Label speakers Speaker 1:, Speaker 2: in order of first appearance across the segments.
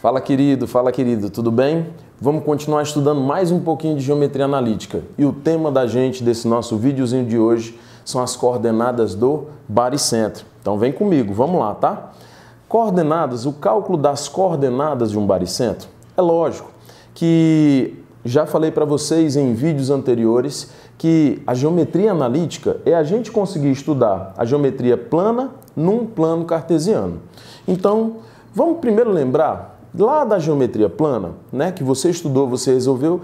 Speaker 1: Fala querido, tudo bem? Vamos continuar estudando mais um pouquinho de geometria analítica. E o tema da gente desse nosso videozinho de hoje são as coordenadas do baricentro. Então vem comigo, vamos lá, tá? Coordenadas, o cálculo das coordenadas de um baricentro. É lógico que já falei para vocês em vídeos anteriores que a geometria analítica é a gente conseguir estudar a geometria plana num plano cartesiano. Então, vamos primeiro lembrar lá da geometria plana, né, que você estudou, você resolveu,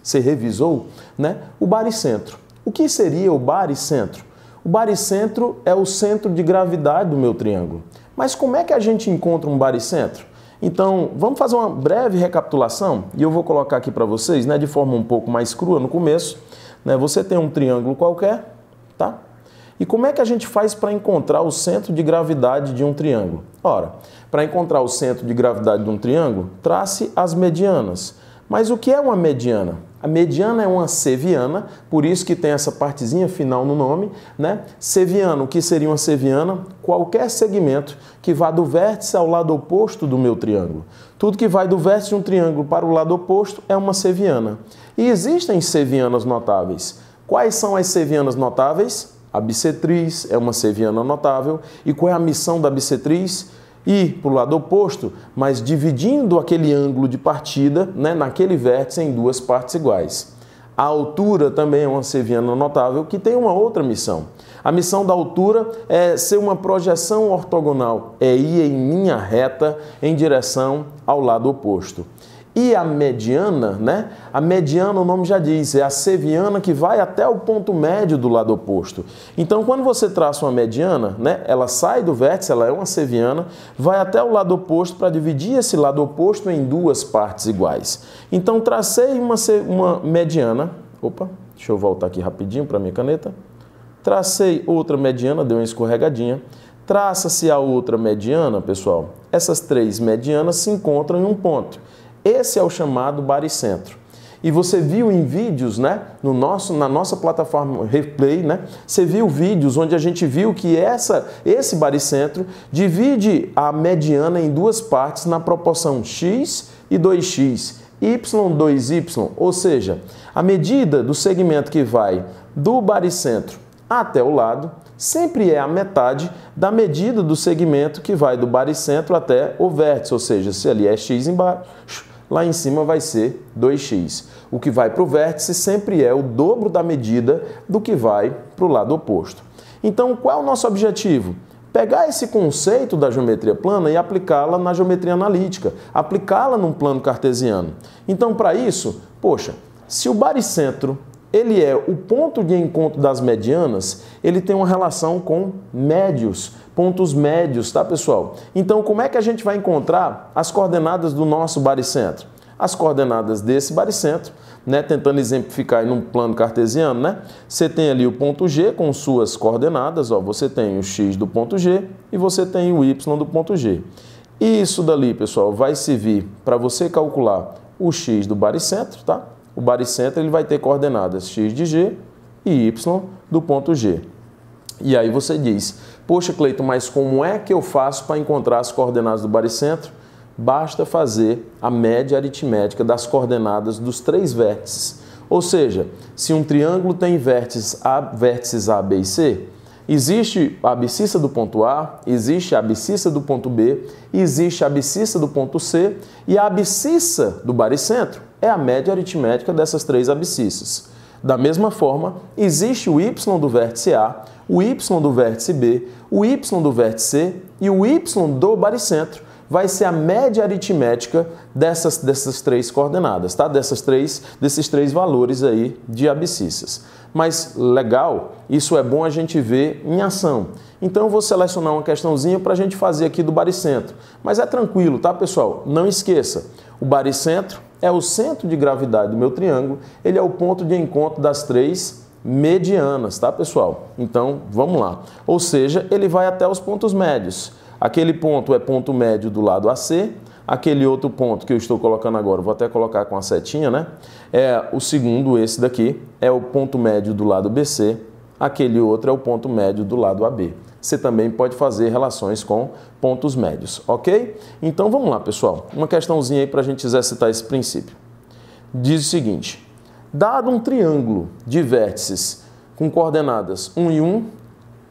Speaker 1: você revisou, né, o baricentro. O que seria o baricentro? O baricentro é o centro de gravidade do meu triângulo. Mas como é que a gente encontra um baricentro? Então, vamos fazer uma breve recapitulação e eu vou colocar aqui para vocês, né, de forma um pouco mais crua no começo. Né, você tem um triângulo qualquer, tá? E como é que a gente faz para encontrar o centro de gravidade de um triângulo? Ora, para encontrar o centro de gravidade de um triângulo, trace as medianas. Mas o que é uma mediana? A mediana é uma seviana, por isso que tem essa partezinha final no nome, né? Seviana, o que seria uma seviana? Qualquer segmento que vá do vértice ao lado oposto do meu triângulo. Tudo que vai do vértice de um triângulo para o lado oposto é uma seviana. E existem sevianas notáveis. Quais são as sevianas notáveis? A bissetriz é uma seviana notável. E qual é a missão da bissetriz? Ir para o lado oposto, mas dividindo aquele ângulo de partida, né, naquele vértice em duas partes iguais. A altura também é uma seviana notável que tem uma outra missão. A missão da altura é ser uma projeção ortogonal, é ir em linha reta em direção ao lado oposto. E a mediana, né? A mediana, o nome já diz, é a seviana que vai até o ponto médio do lado oposto. Então, quando você traça uma mediana, né? Ela sai do vértice, ela é uma seviana, vai até o lado oposto para dividir esse lado oposto em duas partes iguais. Então, tracei uma mediana. Opa, deixa eu voltar aqui rapidinho para a minha caneta. Tracei outra mediana, deu uma escorregadinha. Traça-se a outra mediana, pessoal. Essas três medianas se encontram em um ponto. Esse é o chamado baricentro. E você viu em vídeos, né, na nossa plataforma Replay, né, você viu vídeos onde a gente viu que esse baricentro divide a mediana em duas partes na proporção x e 2x, y, 2y, ou seja, a medida do segmento que vai do baricentro até o lado sempre é a metade da medida do segmento que vai do baricentro até o vértice, ou seja, se ali é x embaixo, lá em cima vai ser 2x. O que vai para o vértice sempre é o dobro da medida do que vai para o lado oposto. Então, qual é o nosso objetivo? Pegar esse conceito da geometria plana e aplicá-la na geometria analítica, aplicá-la num plano cartesiano. Então, para isso, poxa, se o baricentro ele é o ponto de encontro das medianas, ele tem uma relação com médios, pontos médios, tá, pessoal? Então, como é que a gente vai encontrar as coordenadas do nosso baricentro? As coordenadas desse baricentro, né, tentando exemplificar em um plano cartesiano, né? Você tem ali o ponto G com suas coordenadas, ó, você tem o x do ponto G e você tem o y do ponto G. E isso dali, pessoal, vai servir para você calcular o x do baricentro, tá? O baricentro ele vai ter coordenadas x de G e y do ponto G. E aí você diz, poxa, Cleiton, mas como é que eu faço para encontrar as coordenadas do baricentro? Basta fazer a média aritmética das coordenadas dos três vértices. Ou seja, se um triângulo tem vértices A, B e C, existe a abscissa do ponto A, existe a abscissa do ponto B, existe a abscissa do ponto C e a abscissa do baricentro é a média aritmética dessas três abscissas. Da mesma forma, existe o y do vértice A, o y do vértice B, o y do vértice C e o y do baricentro. Vai ser a média aritmética dessas três coordenadas, tá? Desses três valores aí de abscissas. Mas legal, isso é bom a gente ver em ação. Então eu vou selecionar uma questãozinha para a gente fazer aqui do baricentro. Mas é tranquilo, tá, pessoal? Não esqueça, o baricentro é o centro de gravidade do meu triângulo, ele é o ponto de encontro das três medianas, tá, pessoal? Então, vamos lá. Ou seja, ele vai até os pontos médios. Aquele ponto é ponto médio do lado AC, aquele outro ponto que eu estou colocando agora, vou até colocar com a setinha, né? É o segundo, esse daqui, é o ponto médio do lado BC, aquele outro é o ponto médio do lado AB. você também pode fazer relações com pontos médios, ok? Então vamos lá, pessoal. Uma questãozinha aí para a gente exercitar esse princípio. Diz o seguinte: dado um triângulo de vértices com coordenadas 1 e 1,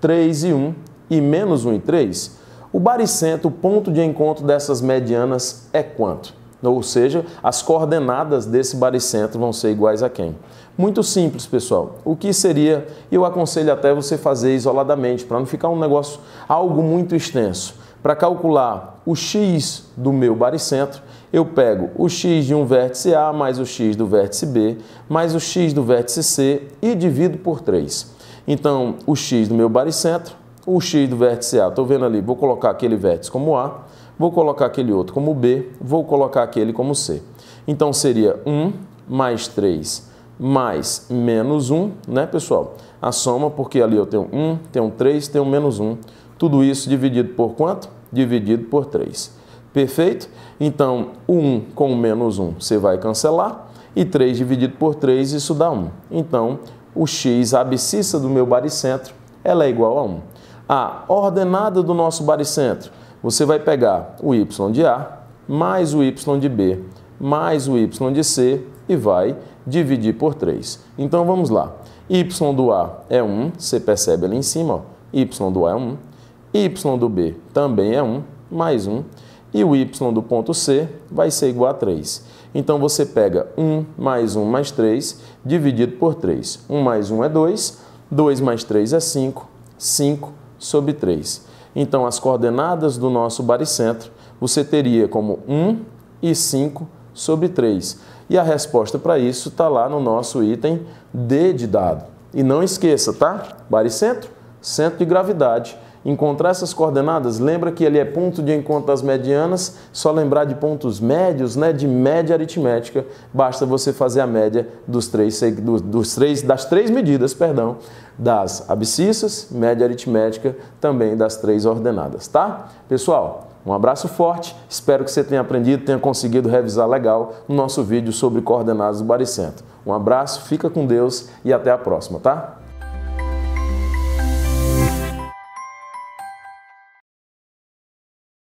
Speaker 1: 3 e 1 e menos 1 e 3, o baricentro, o ponto de encontro dessas medianas é quanto? Ou seja, as coordenadas desse baricentro vão ser iguais a quem? Muito simples, pessoal. O que seria, eu aconselho até você fazer isoladamente, para não ficar um negócio, algo muito extenso. Para calcular o x do meu baricentro, eu pego o x de um vértice A mais o x do vértice B, mais o x do vértice C e divido por 3. Então, o x do meu baricentro, o x do vértice A, estou vendo ali, vou colocar aquele vértice como A, vou colocar aquele outro como B, vou colocar aquele como C. Então, seria 1 mais 3 mais menos 1, né, pessoal? A soma, porque ali eu tenho 1, tenho 3, tenho menos 1. Tudo isso dividido por quanto? Dividido por 3. Perfeito? Então, o 1 com o menos 1 você vai cancelar, e 3 dividido por 3, isso dá 1. Então, o x, a abscissa do meu baricentro, ela é igual a 1. A ordenada do nosso baricentro, você vai pegar o y de A, mais o y de B, mais o y de C, e vai dividir por 3. Então, vamos lá. Y do A é 1, você percebe ali em cima, ó, y do A é 1, y do B também é 1, mais 1, e o y do ponto C vai ser igual a 3. Então, você pega 1 mais 3, dividido por 3. 1 mais 1 é 2, 2 mais 3 é 5, 5 sobre 3. Então, as coordenadas do nosso baricentro, você teria como 1 e 5 sobre 3. E a resposta para isso está lá no nosso item D de dado. E não esqueça, tá? Baricentro, centro de gravidade. Encontrar essas coordenadas, lembra que ele é ponto de encontro das medianas, só lembrar de pontos médios, né, de média aritmética, basta você fazer a média das três medidas, perdão, das abscissas, média aritmética, também das 3 ordenadas, tá? Pessoal, um abraço forte, espero que você tenha aprendido, tenha conseguido revisar legal no nosso vídeo sobre coordenadas do baricentro. Um abraço, fica com Deus e até a próxima, tá?